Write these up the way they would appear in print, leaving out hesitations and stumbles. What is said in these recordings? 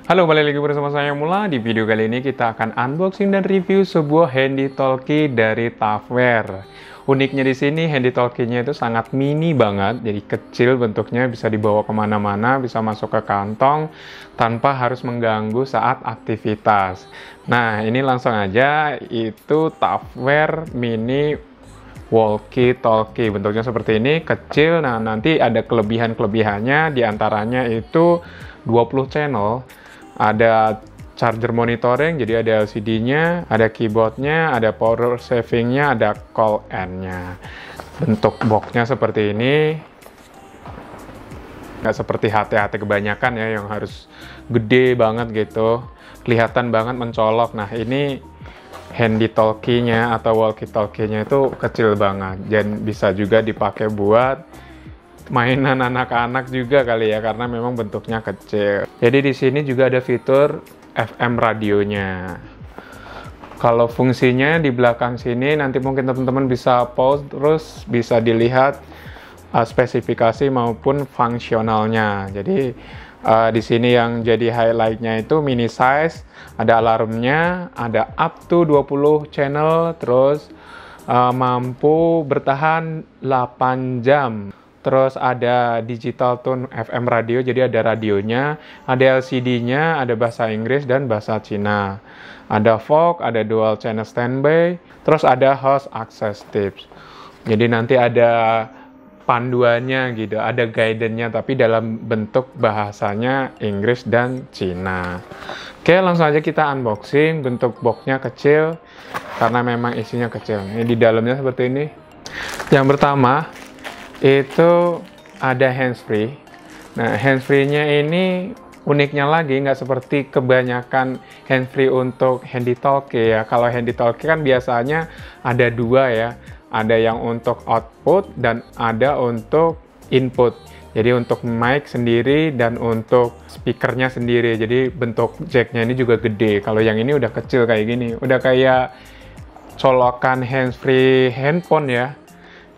Halo, balik lagi bersama saya Mula. Di video kali ini kita akan unboxing dan review sebuah handy talkie dari Tupperware. Uniknya di sini handy talkie-nya itu sangat mini banget, jadi kecil bentuknya, bisa dibawa kemana-mana, bisa masuk ke kantong tanpa harus mengganggu saat aktivitas. Nah, ini langsung aja, itu Tupperware mini walkie-talkie. Bentuknya seperti ini, kecil. Nah, nanti ada kelebihan-kelebihannya, diantaranya itu 20 channel. Ada charger monitoring, jadi ada LCD-nya, ada keyboardnya, ada power saving-nya, ada call end-nya. Bentuk box-nya seperti ini. Nggak seperti HT-HT kebanyakan ya, yang harus gede banget gitu. Kelihatan banget mencolok. Nah, ini handy talkie-nya atau walkie-talkie-nya itu kecil banget. Dan bisa juga dipakai buat mainan anak-anak juga kali ya, karena memang bentuknya kecil. Jadi di sini juga ada fitur FM radionya. Kalau fungsinya di belakang sini, nanti mungkin teman-teman bisa pause terus bisa dilihat spesifikasi maupun fungsionalnya. Jadi di sini yang jadi highlight-nya itu mini size, ada alarmnya, ada up to 20 channel, terus mampu bertahan 8 jam. Terus ada digital tune FM radio, jadi ada radionya, ada LCD-nya, ada bahasa Inggris dan bahasa Cina. Ada Vogue, ada dual channel standby, terus ada host access tips. Jadi nanti ada panduannya gitu, ada guidance-nya tapi dalam bentuk bahasanya Inggris dan Cina. Oke, langsung aja kita unboxing. Bentuk box-nya kecil karena memang isinya kecil. Ini di dalamnya seperti ini. Yang pertama itu ada handsfree. Nah, handsfree-nya ini uniknya lagi nggak seperti kebanyakan handsfree untuk handy talkie ya. Kalau handy talkie kan biasanya ada dua ya, ada yang untuk output dan ada untuk input. Jadi untuk mic sendiri dan untuk speakernya sendiri. Jadi bentuk jacknya ini juga gede. Kalau yang ini udah kecil kayak gini, udah kayak colokan handsfree handphone ya.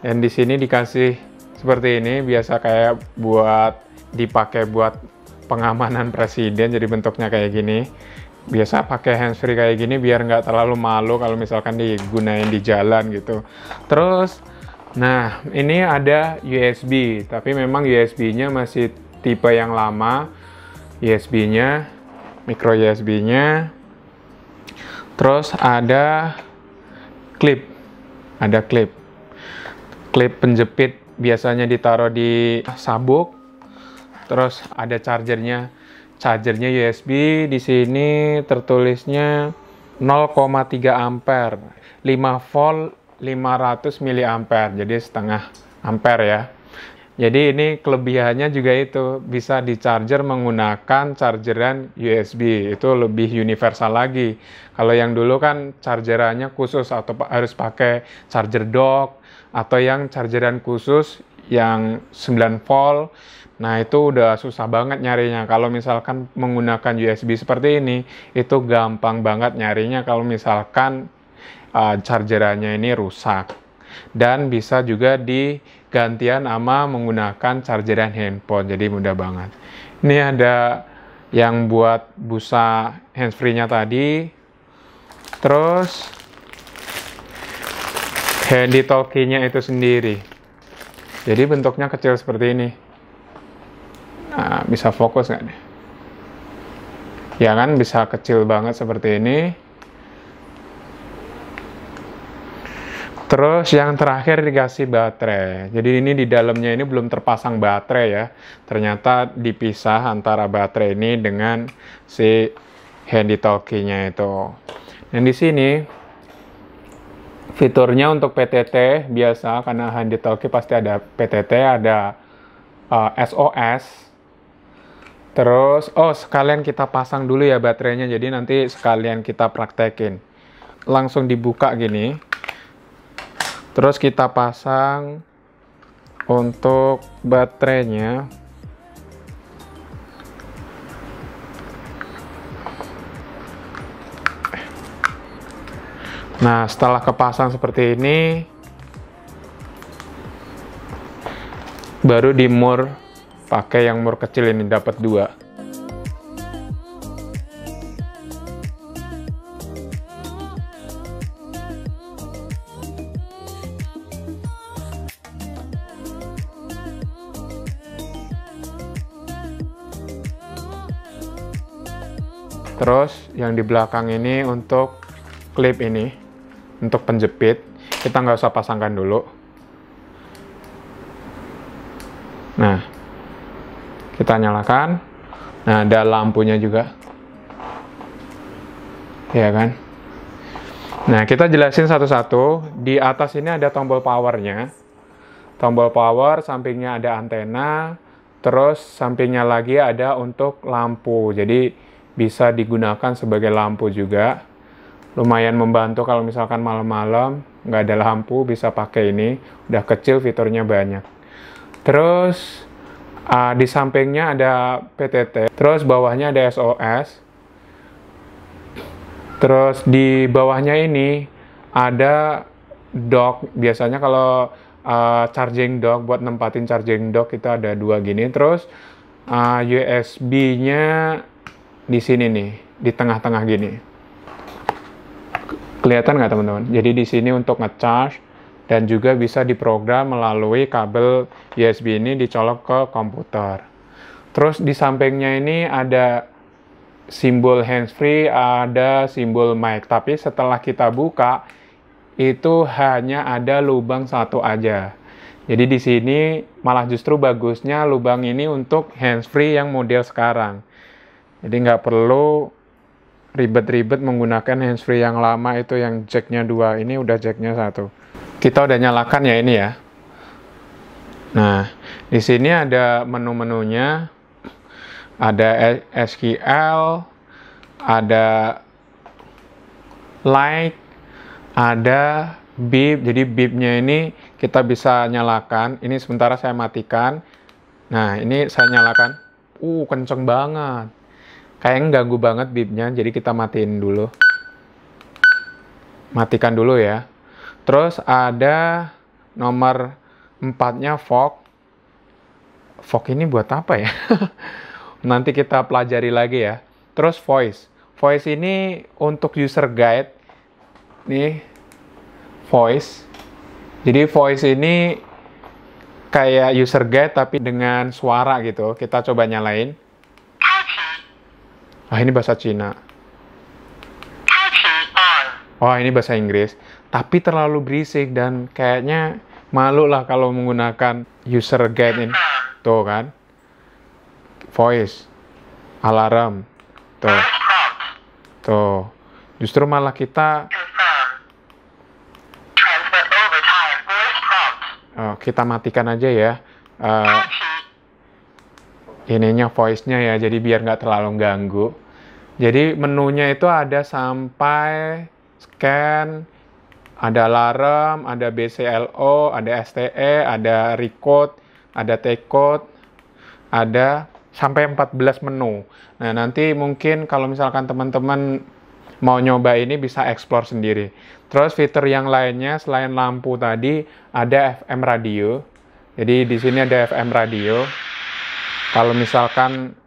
Dan di sini dikasih seperti ini, biasa kayak buat dipakai buat pengamanan presiden, jadi bentuknya kayak gini. Biasa pakai handsfree kayak gini biar nggak terlalu malu kalau misalkan digunain di jalan gitu. Terus, nah ini ada USB, tapi memang USB-nya masih tipe yang lama. USB-nya, micro USB-nya. Terus ada klip, klip penjepit, biasanya ditaruh di sabuk. Terus ada chargernya USB. Di sini tertulisnya 0,3 ampere, 5 volt 500 mAh, jadi setengah ampere ya. Jadi ini kelebihannya juga itu bisa di charger menggunakan chargeran USB, itu lebih universal lagi. Kalau yang dulu kan chargerannya khusus atau harus pakai charger dock, atau yang chargeran khusus yang 9 volt. Nah, itu udah susah banget nyarinya. Kalau misalkan menggunakan USB seperti ini, itu gampang banget nyarinya kalau misalkan chargerannya ini rusak. Dan bisa juga digantian sama menggunakan chargeran handphone, jadi mudah banget. Ini ada yang buat busa handsfree-nya tadi. Terus handy talkie-nya itu sendiri. Jadi bentuknya kecil seperti ini. Nah, bisa fokus nggak nih? Ya kan, bisa kecil banget seperti ini. Terus yang terakhir dikasih baterai. Jadi ini di dalamnya ini belum terpasang baterai ya. Ternyata dipisah antara baterai ini dengan si handy talkie-nya itu. Dan di sini fiturnya untuk PTT biasa, karena handy talkie pasti ada PTT, ada SOS. Terus, sekalian kita pasang dulu ya baterainya. Jadi nanti sekalian kita praktekin. Langsung dibuka gini. Terus kita pasang untuk baterainya. Nah, setelah kepasang seperti ini, baru di mur pakai yang mur kecil ini, dapat 2. Terus yang di belakang ini untuk klip ini, untuk penjepit. Kita nggak usah pasangkan dulu. Nah, kita nyalakan. Nah, ada lampunya juga. Ya kan? Nah, kita jelasin satu-satu. Di atas ini ada tombol powernya. Tombol power, sampingnya ada antena. Terus sampingnya lagi ada untuk lampu. Jadi bisa digunakan sebagai lampu juga. Lumayan membantu kalau misalkan malam-malam nggak ada lampu, bisa pakai ini. Udah kecil, fiturnya banyak. Terus di sampingnya ada PTT. Terus bawahnya ada SOS. Terus di bawahnya ini ada dock. Biasanya kalau charging dock, buat nempatin charging dock kita ada dua gini. Terus USB-nya di sini nih, di tengah-tengah gini. Kelihatan nggak teman-teman? Jadi di sini untuk nge-charge dan juga bisa diprogram melalui kabel USB ini dicolok ke komputer. Terus di sampingnya ini ada simbol handsfree, ada simbol mic. Tapi setelah kita buka, itu hanya ada lubang satu aja. Jadi di sini malah justru bagusnya lubang ini untuk handsfree yang model sekarang. Jadi nggak perlu ribet-ribet menggunakan handsfree yang lama itu yang jacknya 2. Ini udah jacknya 1. Kita udah nyalakan ya ini ya. Nah, di sini ada menu-menunya. Ada SQL, ada light, ada beep. Jadi beepnya ini kita bisa nyalakan. Ini sementara saya matikan. Nah, ini saya nyalakan. Kenceng banget. Kayaknya ganggu banget beepnya. Jadi kita matiin dulu. Matikan dulu ya. Terus ada nomor 4-nya fog. Fog ini buat apa ya? Nanti kita pelajari lagi ya. Terus voice. Voice ini untuk user guide. Nih, voice. Jadi voice ini kayak user guide tapi dengan suara gitu. Kita coba nyalain. Ini bahasa Cina. Ini bahasa Inggris. Tapi terlalu berisik dan kayaknya malu lah kalau menggunakan user guide ini. Tuh kan. Voice. Alarm. Tuh. Justru malah kita kita matikan aja ya ininya voice-nya ya, jadi biar nggak terlalu ganggu. Jadi menunya itu ada sampai scan, ada alarm, ada BCLO, ada STE, ada recode, ada T-code, ada sampai 14 menu. Nah, nanti mungkin kalau misalkan teman-teman mau nyoba ini bisa explore sendiri. Terus fitur yang lainnya selain lampu tadi ada FM radio. Jadi di sini ada FM radio. Kalau misalkan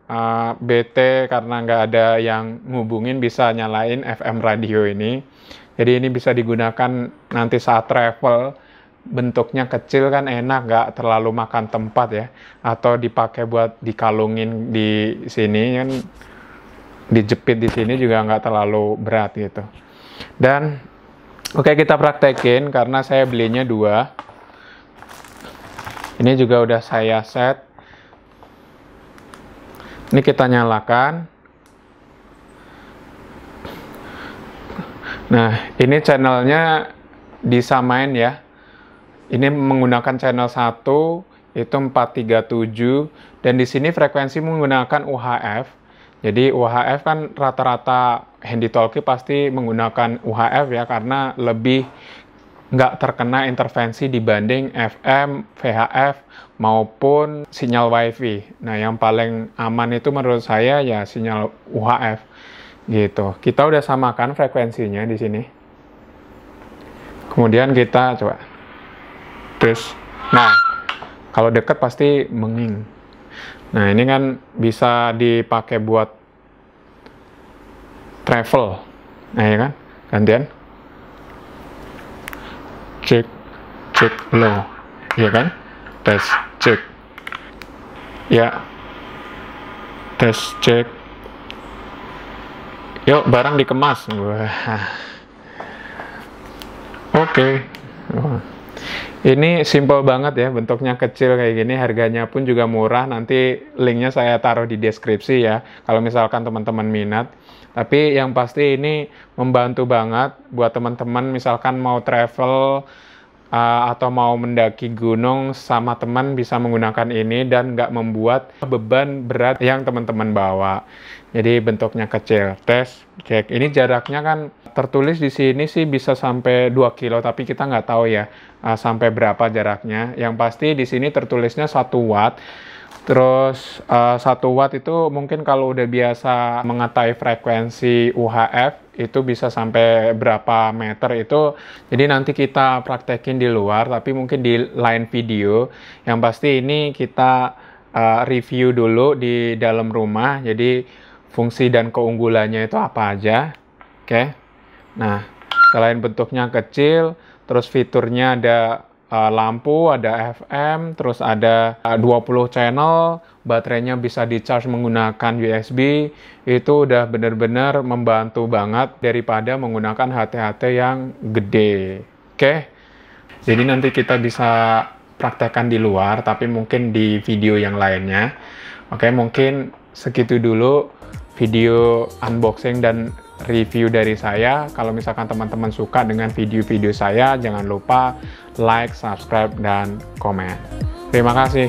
BT karena nggak ada yang ngubungin bisa nyalain FM radio ini. Jadi ini bisa digunakan nanti saat travel. Bentuknya kecil kan enak, nggak terlalu makan tempat ya. Atau dipakai buat dikalungin di sini kan, dijepit di sini juga nggak terlalu berat gitu. Dan oke, kita praktekin karena saya belinya 2. Ini juga udah saya set. Ini kita nyalakan. Nah, ini channelnya disamain ya. Ini menggunakan channel 1 itu 437 dan di sini frekuensi menggunakan UHF. Jadi UHF kan rata-rata handy talkie pasti menggunakan UHF ya, karena lebih nggak terkena intervensi dibanding FM, VHF maupun sinyal WiFi. Nah, yang paling aman itu menurut saya ya sinyal UHF gitu. Kita udah samakan frekuensinya di sini. Kemudian kita coba tes. Nah, kalau dekat pasti menging. Nah, ini kan bisa dipakai buat travel. Nah, ya kan? Gantian. Cek low. Ya kan? Tes, cek. Ya. Tes, cek. Yuk, barang dikemas. Wah. Oke. Wah. Ini simple banget ya, bentuknya kecil kayak gini, harganya pun juga murah. Nanti linknya saya taruh di deskripsi ya, kalau misalkan teman-teman minat. Tapi yang pasti ini membantu banget buat teman-teman misalkan mau travel atau mau mendaki gunung sama teman, bisa menggunakan ini dan nggak membuat beban berat yang teman-teman bawa. Jadi bentuknya kecil. Tes, cek. Ini jaraknya kan tertulis di sini sih bisa sampai 2 kilo, tapi kita nggak tahu ya sampai berapa jaraknya. Yang pasti di sini tertulisnya 1 watt. Terus 1 watt itu mungkin kalau udah biasa mengetahui frekuensi UHF itu bisa sampai berapa meter itu. Jadi nanti kita praktekin di luar, tapi mungkin di lain video. Yang pasti ini kita review dulu di dalam rumah. Jadi fungsi dan keunggulannya itu apa aja. Oke. Nah, selain bentuknya kecil, terus fiturnya ada lampu, ada FM, terus ada 20 channel, baterainya bisa di-charge menggunakan USB, itu udah bener-bener membantu banget daripada menggunakan HT-HT yang gede. Oke, jadi nanti kita bisa praktekkan di luar, tapi mungkin di video yang lainnya. Oke, mungkin segitu dulu video unboxing dan review dari saya. Kalau misalkan teman-teman suka dengan video-video saya, jangan lupa like, subscribe, dan komen. Terima kasih.